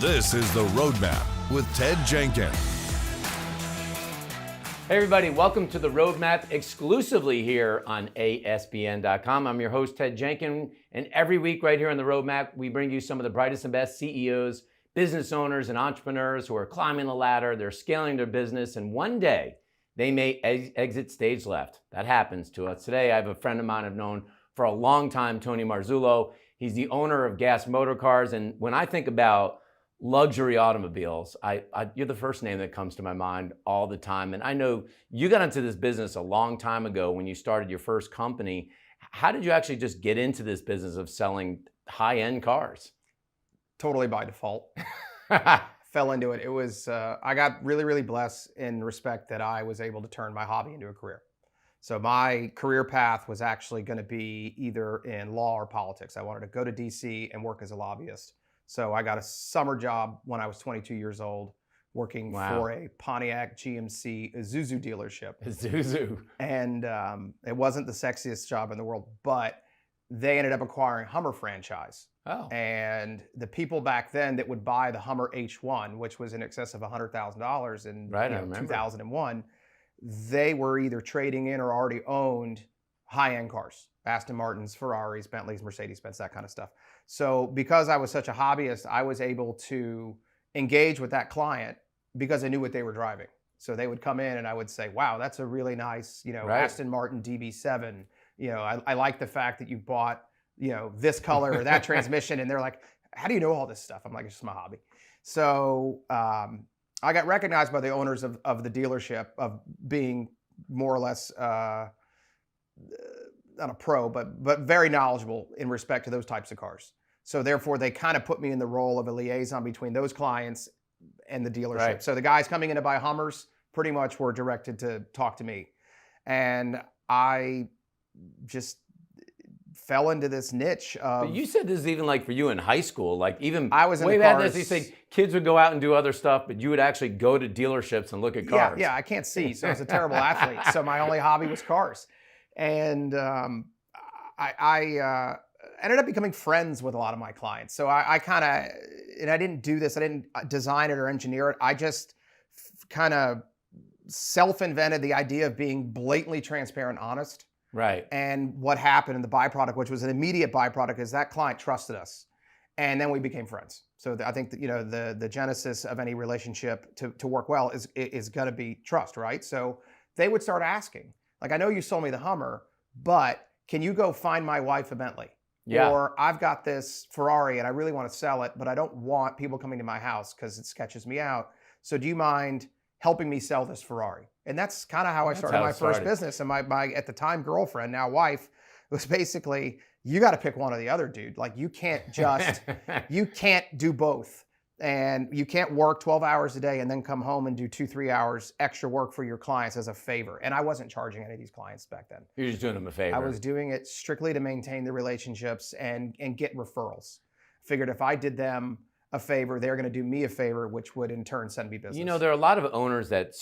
This is The Roadmap with Ted Jenkins. Hey everybody, welcome to The Roadmap exclusively here on ASBN.com. I'm your host, Ted Jenkins, and every week right here on The Roadmap, we bring you some of the brightest and best CEOs, business owners, and entrepreneurs who are climbing the ladder, they're scaling their business, and one day they may exit stage left. That happens to us. Today, I have a friend of mine I've known for a long time, Tony Marzullo. He's the owner of Gas Motor Cars, and when I think about luxury automobiles, you're the first name that comes to my mind all the time. And I know you got into this business a long time ago when you started your first company. How did you actually just get into this business of selling high-end cars? Totally by default. Fell into it. It was, I got really, really blessed in respect that I was able to turn my hobby into a career. So my career path was actually going to be either in law or politics. I wanted to go to DC and work as a lobbyist. So I got a summer job when I was 22 years old, working for a Pontiac GMC Isuzu dealership. Isuzu. And it wasn't the sexiest job in the world, but they ended up acquiring Hummer franchise. Oh. And the people back then that would buy the Hummer H1, which was in excess of $100,000 in 2001, they were either trading in or already owned high-end cars. Aston Martins, Ferraris, Bentleys, Mercedes-Benz, that kind of stuff. So because I was such a hobbyist, I was able to engage with that client because I knew what they were driving. So they would come in and I would say, wow, that's a really nice, Aston Martin DB7. I like the fact that you bought, this color or that transmission. And they're like, how do you know all this stuff? I'm like, it's just my hobby. So I got recognized by the owners of the dealership of being more or less, not a pro, but very knowledgeable in respect to those types of cars. So therefore, they kind of put me in the role of a liaison between those clients and the dealership. Right. So the guys coming in to buy Hummers pretty much were directed to talk to me. And I just fell into this niche of... But you said this is even like for you in high school, like even I was in way the back cars. then, you say kids would go out and do other stuff, but you would actually go to dealerships and look at cars. Yeah, I can't see, so I was a terrible athlete. So my only hobby was cars. And I ended up becoming friends with a lot of my clients. So I kind of, and I didn't do this, I didn't design it or engineer it. I just kind of self-invented the idea of being blatantly transparent, honest. Right. And what happened in the byproduct, which was an immediate byproduct, is that client trusted us. And then we became friends. So I think that, the genesis of any relationship to work well is going to be trust, right? So they would start asking, like, I know you sold me the Hummer, but can you go find my wife a Bentley? Yeah. Or I've got this Ferrari and I really want to sell it, but I don't want people coming to my house because it sketches me out. So do you mind helping me sell this Ferrari? And that's kind of how I started my first business. And my at the time girlfriend, now wife, was basically, you got to pick one or the other, dude. Like you can't you can't do both. And you can't work 12 hours a day and then come home and do 2-3 hours extra work for your clients as a favor. And I wasn't charging any of these clients back then. You're just doing them a favor. I was doing it strictly to maintain the relationships and get referrals. Figured if I did them a favor, they're going to do me a favor, which would in turn send me business. There are a lot of owners that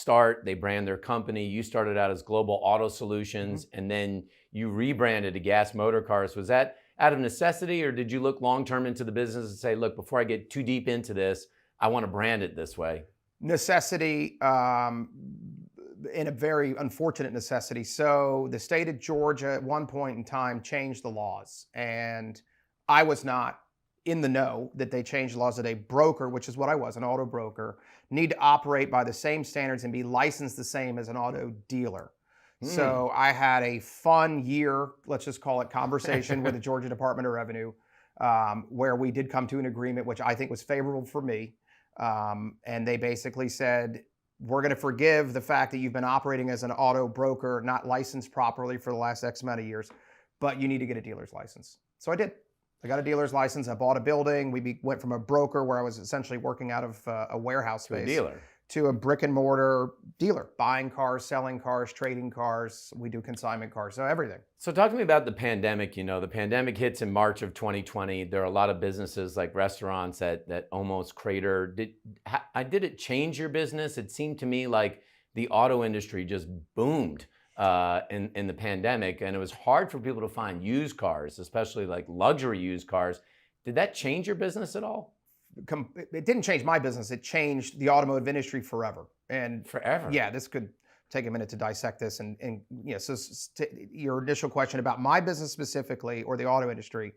they brand their company. You started out as Global Auto Solutions, and then you rebranded to Gas Motor Cars. Was that out of necessity, or did you look long-term into the business and say, look, before I get too deep into this, I want to brand it this way? Necessity, in a very unfortunate necessity. So the state of Georgia at one point in time changed the laws, and I was not in the know that they changed laws that a broker, which is what I was, an auto broker, need to operate by the same standards and be licensed the same as an auto dealer. So I had a fun year, let's just call it conversation with the Georgia Department of Revenue, where we did come to an agreement, which I think was favorable for me. And they basically said, we're going to forgive the fact that you've been operating as an auto broker, not licensed properly for the last X amount of years, but you need to get a dealer's license. So I did. I got a dealer's license. I bought a building. We went from a broker where I was essentially working out of a warehouse space To a dealer. To a brick and mortar dealer, buying cars, selling cars, trading cars. We do consignment cars, so everything. So talk to me about the pandemic. The pandemic hits in March of 2020. There are a lot of businesses like restaurants that almost cratered. Did it change your business? It seemed to me like the auto industry just boomed in the pandemic, and it was hard for people to find used cars, especially like luxury used cars. Did that change your business at all? it didn't change my business. It changed the automotive industry forever. And Forever. yeah, this could take a minute to dissect this. And so your initial question about my business specifically or the auto industry,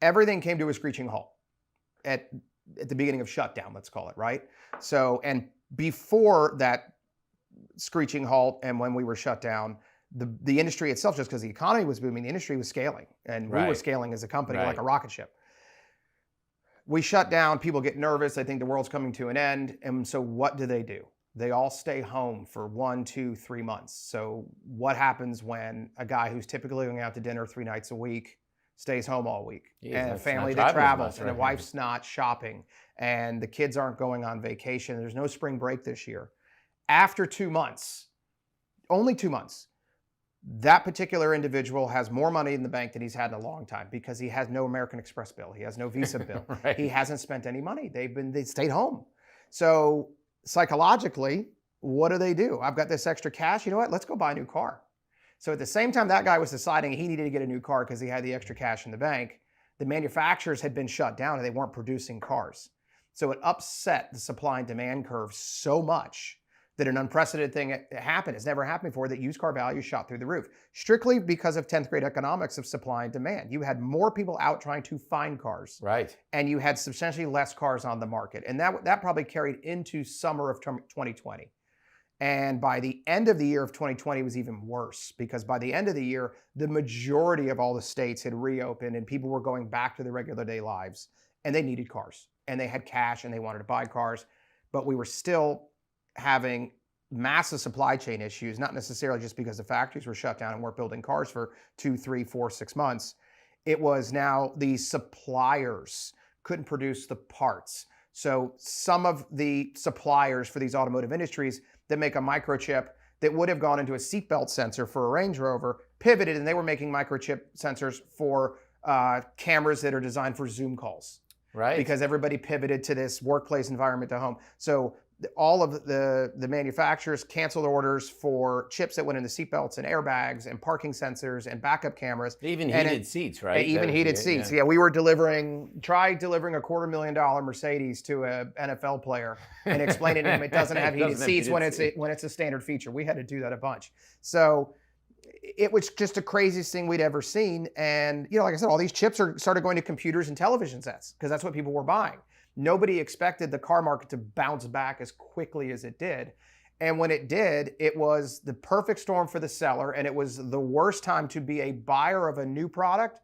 everything came to a screeching halt at the beginning of shutdown, let's call it, right? So, and before that screeching halt and when we were shut down, the industry itself, just because the economy was booming, the industry was scaling, and we were scaling as a company like a rocket ship. We shut down, people get nervous, they think the world's coming to an end, and so what do? They all stay home for 1, 2, 3 months. So what happens when a guy who's typically going out to dinner 3 nights a week stays home all week, and a family that travels, and a wife's not shopping, and the kids aren't going on vacation, there's no spring break this year. After 2 months, only 2 months, that particular individual has more money in the bank than he's had in a long time because he has no American Express bill. He has no Visa bill. He hasn't spent any money. They stayed home. So psychologically, what do? I've got this extra cash. You know what? Let's go buy a new car. So at the same time that guy was deciding he needed to get a new car because he had the extra cash in the bank, the manufacturers had been shut down and they weren't producing cars. So it upset the supply and demand curve so much that an unprecedented thing happened. It's never happened before, that used car values shot through the roof, strictly because of 10th grade economics of supply and demand. You had more people out trying to find cars. Right. And you had substantially less cars on the market. And that probably carried into summer of 2020. And by the end of the year of 2020, it was even worse, because by the end of the year, the majority of all the states had reopened and people were going back to their regular day lives, and they needed cars and they had cash and they wanted to buy cars. But we were still having massive supply chain issues, not necessarily just because the factories were shut down and weren't building cars for 2, 3, 4, 6 months. It was now the suppliers couldn't produce the parts. So some of the suppliers for these automotive industries that make a microchip that would have gone into a seatbelt sensor for a Range Rover pivoted, and they were making microchip sensors for cameras that are designed for Zoom calls. Right. Because everybody pivoted to this workplace environment to home. So all of the manufacturers canceled orders for chips that went into seatbelts and airbags and parking sensors and backup cameras. Even heated seats, right? Even heated seats. Yeah, we were try delivering a $250,000 Mercedes to a NFL player and explaining to him it doesn't have heated seats when it's a standard feature. We had to do that a bunch. So it was just the craziest thing we'd ever seen. And like I said, all these chips started going to computers and television sets because that's what people were buying. Nobody expected the car market to bounce back as quickly as it did. And when it did, it was the perfect storm for the seller, and it was the worst time to be a buyer of a new product.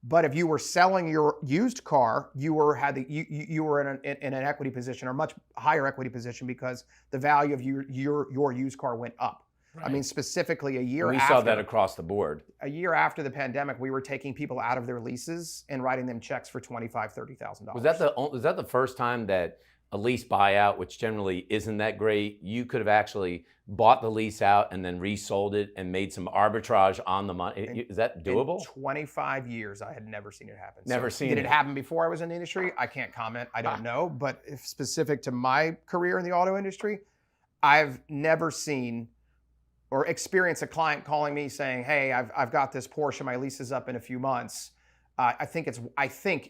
But if you were selling your used car, you were in an equity position, or much higher equity position, because the value of your used car went up. Right. I mean, specifically a year after. We saw that across the board. A year after the pandemic, we were taking people out of their leases and writing them checks for $25,000, $30,000. Was that the first time that a lease buyout, which generally isn't that great, you could have actually bought the lease out and then resold it and made some arbitrage on the money? Is that doable? In 25 years, I had never seen it happen. Did it happen before I was in the industry? I can't comment. I don't know. But if specific to my career in the auto industry, I've never seen or experience a client calling me saying, "Hey, I've got this Porsche, my lease is up in a few months. I think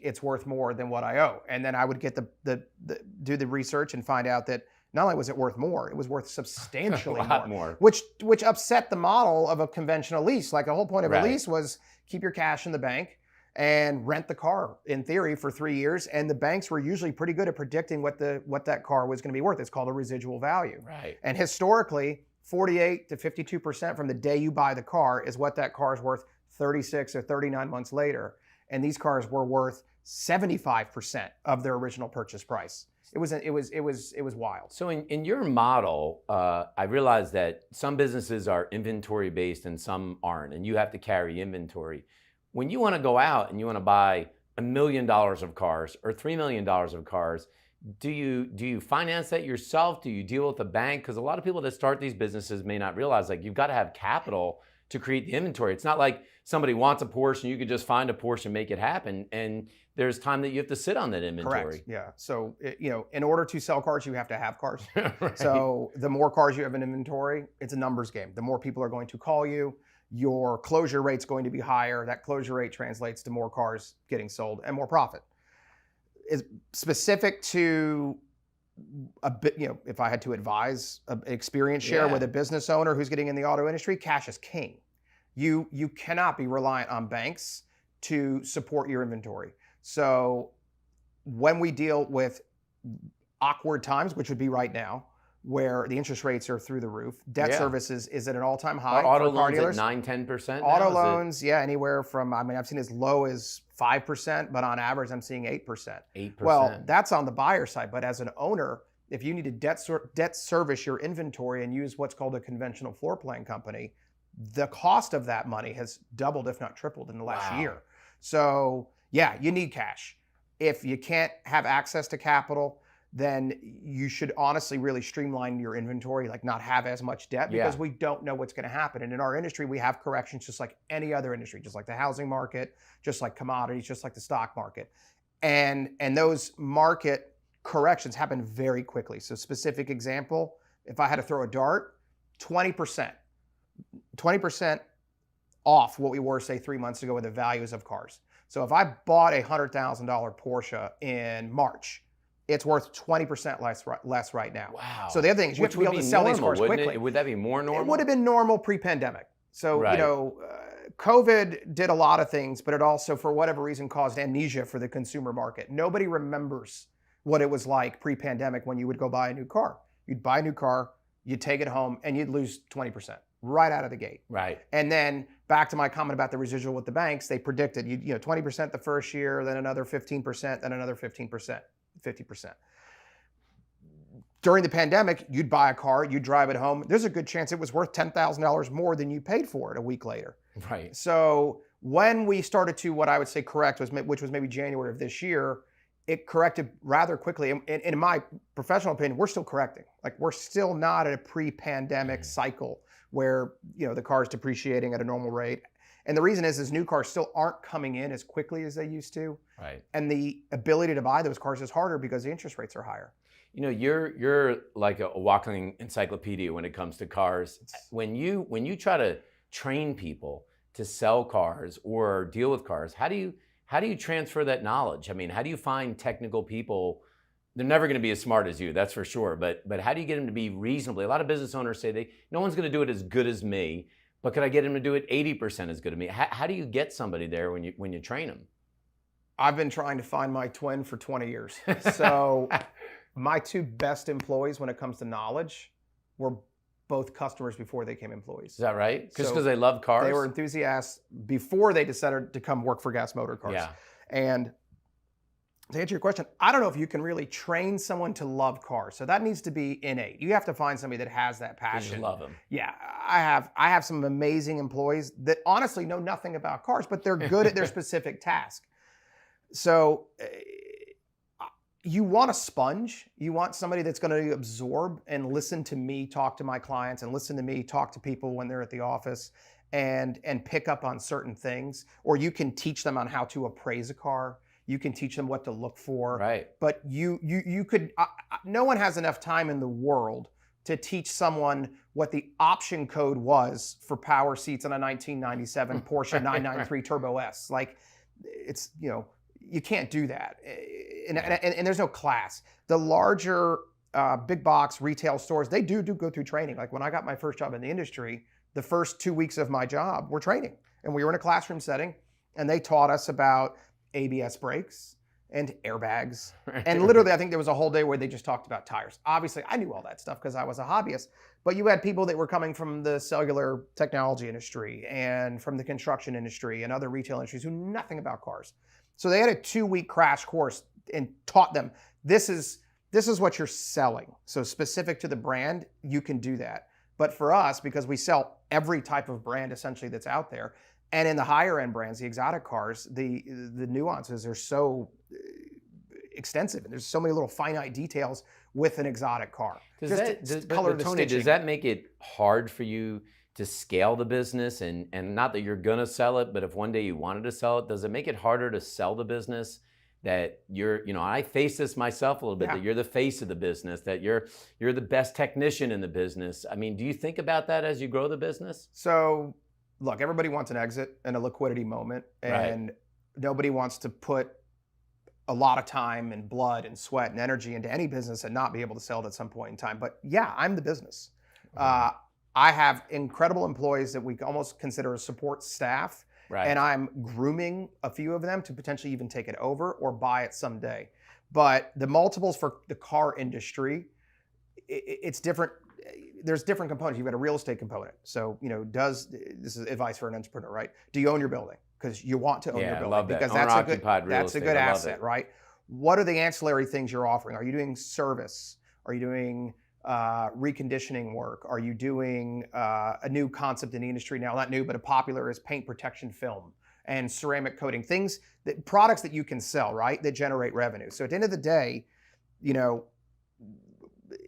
it's worth more than what I owe." And then I would get do the research and find out that not only was it worth more, it was worth substantially more. Which upset the model of a conventional lease. Like, the whole point of a lease was keep your cash in the bank and rent the car, in theory, for 3 years. And the banks were usually pretty good at predicting what that car was going to be worth. It's called a residual value. Right. And historically, 48 to 52% from the day you buy the car is what that car is worth 36 or 39 months later. And these cars were worth 75% of their original purchase price. It was wild. So in your model, I realize that some businesses are inventory based and some aren't, and you have to carry inventory. When you want to go out and you want to buy $1 million of cars or $3 million of cars, do you finance that yourself? Do you deal with a bank? Because a lot of people that start these businesses may not realize, like, you've got to have capital to create the inventory. It's not like somebody wants a Porsche and you could just find a Porsche and make it happen. And there's time that you have to sit on that inventory. Correct. Yeah. So, in order to sell cars, you have to have cars. Right. So the more cars you have in inventory, it's a numbers game. The more people are going to call you, your closure rate's going to be higher. That closure rate translates to more cars getting sold and more profit. is specific to a bit, if I had to advise an experience share with a business owner who's getting in the auto industry, cash is king. You cannot be reliant on banks to support your inventory. So when we deal with awkward times, which would be right now, where the interest rates are through the roof, debt services is at an all-time high. Auto for car loans dealers. at 9-10%. Auto loans, anywhere from, I've seen as low as 5%, but on average, I'm seeing 8%. 8%. Well, that's on the buyer side, but as an owner, if you need to debt service your inventory and use what's called a conventional floor plan company, the cost of that money has doubled, if not tripled, in the last year. So, you need cash. If you can't have access to capital, then you should honestly really streamline your inventory, like not have as much debt, because we don't know what's going to happen. And in our industry, we have corrections just like any other industry, just like the housing market, just like commodities, just like the stock market. And those market corrections happen very quickly. So specific example, if I had to throw a dart, 20% off what we were, say, 3 months ago with the values of cars. So if I bought a $100,000 Porsche in March, it's worth 20% less right now. Wow. So the other thing is you have to be able to sell these cars quickly. Would that be more normal? It would have been normal pre-pandemic. So, COVID did a lot of things, but it also, for whatever reason, caused amnesia for the consumer market. Nobody remembers what it was like pre-pandemic when you would go buy a new car. You'd buy a new car, you'd take it home, and you'd lose 20% right out of the gate. Right. And then back to my comment about the residual with the banks, they predicted 20% the first year, then another 15%, then another 15%. 50%. During the pandemic, you'd buy a car, you'd drive it home. There's a good chance it was worth $10,000 more than you paid for it a week later. Right. So when we started to, what I would say correct, which was maybe January of this year, it corrected rather quickly. And in my professional opinion, we're still correcting. Like, we're still not at a pre-pandemic cycle where, the car is depreciating at a normal rate. And the reason is new cars still aren't coming in as quickly as they used to. Right. And the ability to buy those cars is harder because the interest rates are higher. You're like a walking encyclopedia when it comes to cars. When you try to train people to sell cars or deal with cars, how do you transfer that knowledge? I mean, how do you find technical people? They're never going to be as smart as you, that's for sure. But how do you get them to be reasonably? A lot of business owners say no one's going to do it as good as me. But could I get him to do it 80% as good as me? How do you get somebody there when you train them? I've been trying to find my twin for 20 years. So my two best employees when it comes to knowledge were both customers before they became employees. Is that right? Just because they love cars? They were enthusiasts before they decided to come work for Gas Motor Cars. Yeah. And to answer your question, I don't know if you can really train someone to love cars. So that needs to be innate. You have to find somebody that has that passion. You just love them. Yeah, I have some amazing employees that honestly know nothing about cars, but they're good at their specific task. So you want a sponge. You want somebody that's going to absorb and listen to me talk to my clients and listen to me talk to people when they're at the office and pick up on certain things. Or you can teach them on how to appraise a car. You can teach them what to look for. Right. But you could, no one has enough time in the world to teach someone what the option code was for power seats on a 1997 Porsche 993 Turbo S. Like, it's, you can't do that. And there's no class. The larger big box retail stores, they do go through training. Like, when I got my first job in the industry, the first 2 weeks of my job were training. And we were in a classroom setting, and they taught us about ABS brakes and airbags. And literally, I think there was a whole day where they just talked about tires. Obviously, I knew all that stuff because I was a hobbyist. But you had people that were coming from the cellular technology industry and from the construction industry and other retail industries who knew nothing about cars. So they had a 2-week crash course and taught them, this is what you're selling. So specific to the brand, you can do that. But for us, because we sell every type of brand essentially that's out there, and in the higher end brands, the exotic cars, the nuances are so extensive, and there's so many little finite details with an exotic car. Tony, does that make it hard for you to scale the business? And not that you're gonna sell it, but if one day you wanted to sell it, does it make it harder to sell the business? That you're, I face this myself a little bit, that you're the face of the business, that you're the best technician in the business. I mean, do you think about that as you grow the business? So, look, everybody wants an exit and a liquidity moment, and nobody wants to put a lot of time and blood and sweat and energy into any business and not be able to sell it at some point in time. But yeah, I'm the business. I have incredible employees that we almost consider a support staff. Right. And I'm grooming a few of them to potentially even take it over or buy it someday. But the multiples for the car industry, it's different. There's different components. You've got a real estate component. So, this is advice for an entrepreneur, right? Do you own your building? Because you want to own your building. I love that. Because that's a good asset, right? What are the ancillary things you're offering? Are you doing service? Are you doing reconditioning work? Are you doing a new concept in the industry now? Not new, but a popular is paint protection film and ceramic coating. Products that you can sell, right? That generate revenue. So at the end of the day,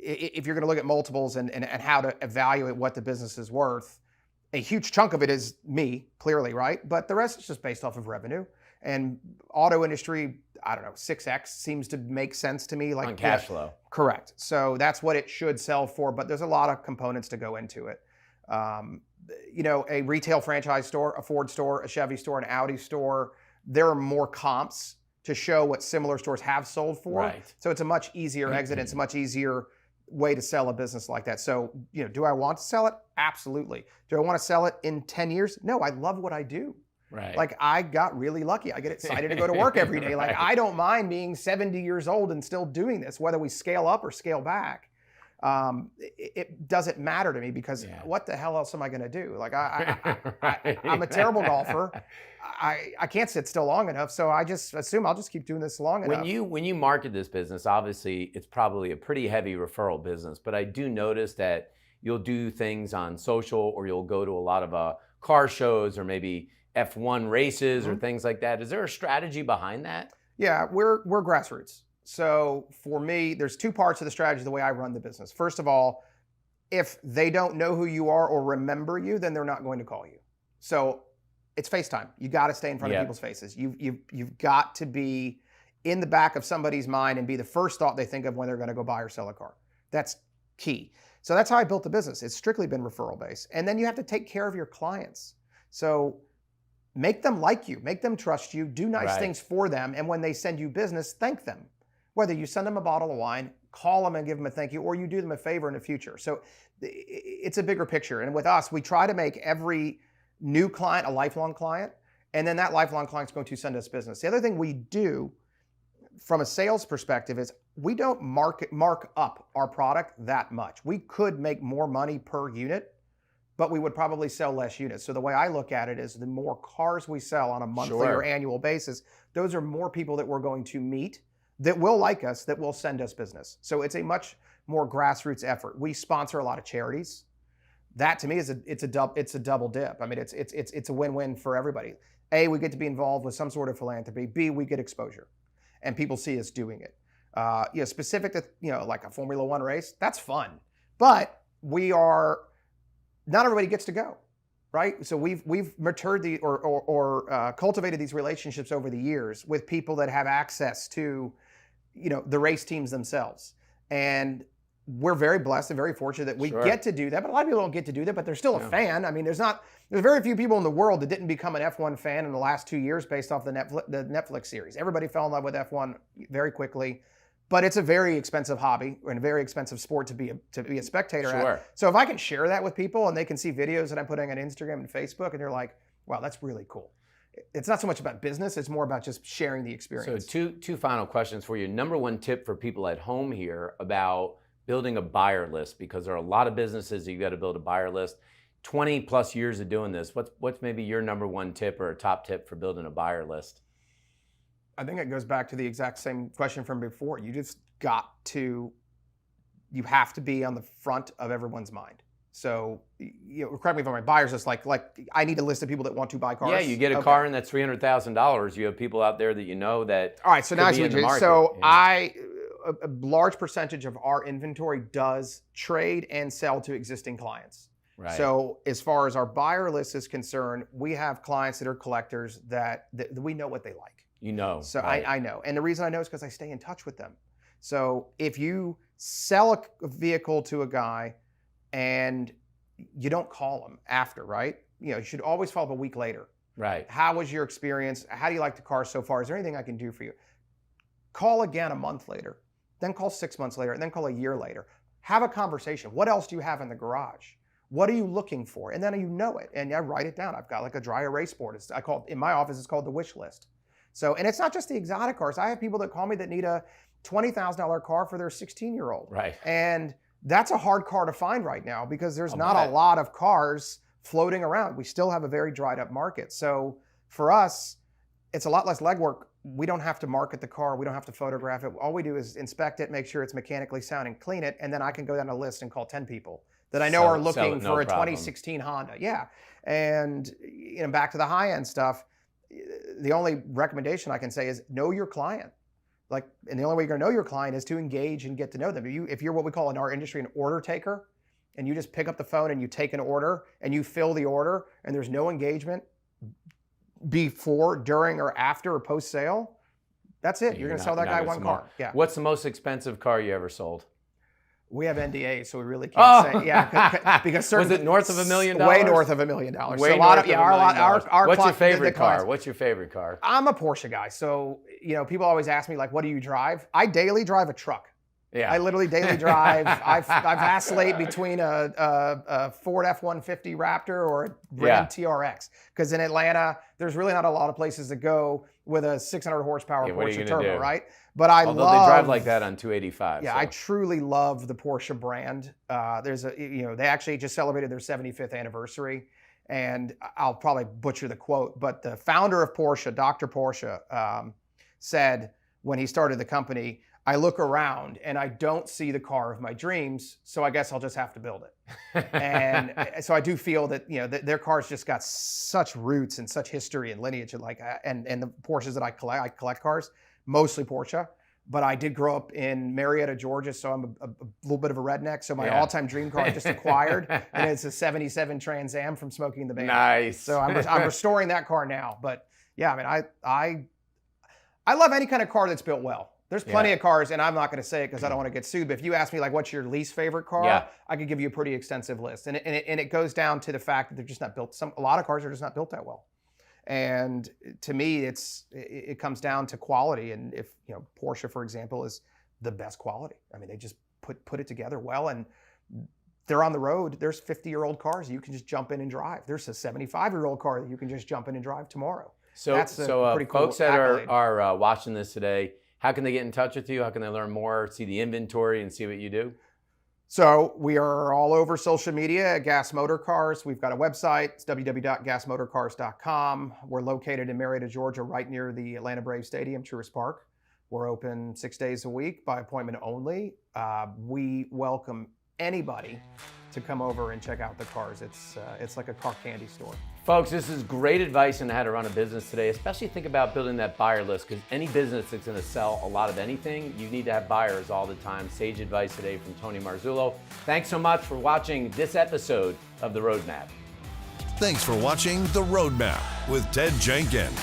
if you're going to look at multiples and how to evaluate what the business is worth, a huge chunk of it is me, clearly, right? But the rest is just based off of revenue. And auto industry, I don't know, 6x seems to make sense to me. Like on cash flow. Correct. So that's what it should sell for, but there's a lot of components to go into it. A retail franchise store, a Ford store, a Chevy store, an Audi store, there are more comps to show what similar stores have sold for. Right. So it's a much easier exit. It's a much easier way to sell a business like that. So, do I want to sell it? Absolutely. Do I want to sell it in 10 years? No, I love what I do. Right. Like, I got really lucky. I get excited to go to work every day. Like, I don't mind being 70 years old and still doing this, whether we scale up or scale back. It doesn't matter to me because what the hell else am I going to do? Like, I'm a terrible golfer. I can't sit still long enough, so I just assume I'll just keep doing this long enough. When you market this business, obviously it's probably a pretty heavy referral business, but I do notice that you'll do things on social, or you'll go to a lot of car shows or maybe F1 races or things like that. Is there a strategy behind that? Yeah, we're grassroots. So for me, there's two parts of the strategy the way I run the business. First of all, if they don't know who you are or remember you, then they're not going to call you. So it's FaceTime. You got to stay in front of people's faces. You've got to be in the back of somebody's mind and be the first thought they think of when they're going to go buy or sell a car. That's key. So that's how I built the business. It's strictly been referral based. And then you have to take care of your clients. So make them like you, make them trust you, do nice things for them. And when they send you business, thank them. Whether you send them a bottle of wine, call them and give them a thank you, or you do them a favor in the future. So it's a bigger picture. And with us, we try to make every new client a lifelong client, and then that lifelong client's going to send us business. The other thing we do from a sales perspective is we don't mark up our product that much. We could make more money per unit, but we would probably sell less units. So the way I look at it is the more cars we sell on a monthly or annual basis, those are more people that we're going to meet that will like us, that will send us business. So it's a much more grassroots effort. We sponsor a lot of charities. That to me is it's a double dip. I mean, it's a win-win for everybody. A, we get to be involved with some sort of philanthropy. B, we get exposure, and people see us doing it. Specific to like a Formula One race, that's fun, but not everybody gets to go, right? So we've matured cultivated these relationships over the years with people that have access to, the race teams themselves, and we're very blessed and very fortunate that we get to do that. But a lot of people don't get to do that, but they're still a fan. I mean, there's very few people in the world that didn't become an F1 fan in the last 2 years based off the Netflix series. Everybody fell in love with F1 very quickly. But it's a very expensive hobby and a very expensive sport to be a spectator at. So if I can share that with people and they can see videos that I'm putting on Instagram and Facebook and they're like, wow, that's really cool. It's not so much about business, it's more about just sharing the experience. So two final questions for you. Number one tip for people at home here about building a buyer list, because there are a lot of businesses that you got to build a buyer list. 20 plus years of doing this, what's maybe your number one tip or a top tip for building a buyer list? I think it goes back to the exact same question from before. You have to be on the front of everyone's mind. So, correct me if I'm right, buyers just like I need a list of people that want to buy cars. Yeah, you get a car and that's $300,000. You have people out there that that. All right, so now a large percentage of our inventory does trade and sell to existing clients. Right. So as far as our buyer list is concerned, we have clients that are collectors that we know what they like. So I know. And the reason I know is because I stay in touch with them. So if you sell a vehicle to a guy and you don't call him after, right? You should always follow up a week later. Right. How was your experience? How do you like the car so far? Is there anything I can do for you? Call again a month later, then call 6 months later, and then call a year later. Have a conversation. What else do you have in the garage? What are you looking for? And then you know it, and I write it down. I've got like a dry erase board. I call it, in my office, it's called the wish list. So, and it's not just the exotic cars. I have people that call me that need a $20,000 car for their 16-year-old. Right. And that's a hard car to find right now because there's not a lot of cars floating around. We still have a very dried up market. So for us, it's a lot less legwork. We don't have to market the car. We don't have to photograph it. All we do is inspect it, make sure it's mechanically sound, and clean it. And then I can go down a list and call 10 people that I know are looking for a 2016 Honda. Yeah. And back to the high-end stuff, the only recommendation I can say is know your client. And the only way you're gonna know your client is to engage and get to know them. If you're what we call in our industry an order taker, and you just pick up the phone and you take an order and you fill the order and there's no engagement before, during, or after or post-sale, that's it. You're gonna sell that guy one car. Yeah. What's the most expensive car you ever sold? We have NDAs, so we really can't say. Yeah, because was it north of $1 million? Way north of $1 million. Way so north of $1 million. What's your favorite car? What's your favorite car? I'm a Porsche guy, so people always ask me what do you drive? I daily drive a truck. Yeah. I literally daily drive. I vacillate between a Ford F-150 Raptor or a Ram TRX. Because in Atlanta, there's really not a lot of places to go with a 600 horsepower Porsche turbo, right? But Although they drive like that on 285. Yeah, so. I truly love the Porsche brand. They actually just celebrated their 75th anniversary, and I'll probably butcher the quote, but the founder of Porsche, Dr. Porsche, said when he started the company, I look around and I don't see the car of my dreams, so I guess I'll just have to build it. And so I do feel that their cars just got such roots and such history and lineage, and the Porsches that I collect cars, mostly Porsche. But I did grow up in Marietta, Georgia, so I'm a little bit of a redneck. So my all-time dream car I just acquired, and it's a '77 Trans Am from Smokey and the Bandit. Nice. So I'm restoring that car now. But yeah, I mean, I love any kind of car that's built well. There's plenty of cars, and I'm not going to say it because I don't want to get sued, but if you ask me, what's your least favorite car, I could give you a pretty extensive list. And it goes down to the fact that they're just not built. A lot of cars are just not built that well. And to me, it comes down to quality. And if, Porsche, for example, is the best quality. I mean, they just put it together well, and they're on the road. There's 50-year-old cars you can just jump in and drive. There's a 75-year-old car that you can just jump in and drive tomorrow. So pretty cool folks that are watching this today, how can they get in touch with you? How can they learn more, see the inventory, and see what you do? So we are all over social media at Gas Motor Cars. We've got a website. It's www.gasmotorcars.com. We're located in Marietta, Georgia, right near the Atlanta Braves Stadium, Truist Park. We're open 6 days a week by appointment only. We welcome anybody to come over and check out the cars. It's like a car candy store. Folks, this is great advice on how to run a business today, especially think about building that buyer list, because any business that's going to sell a lot of anything, you need to have buyers all the time. Sage advice today from Tony Marzullo. Thanks so much for watching this episode of The Roadmap. Thanks for watching The Roadmap with Ted Jenkins.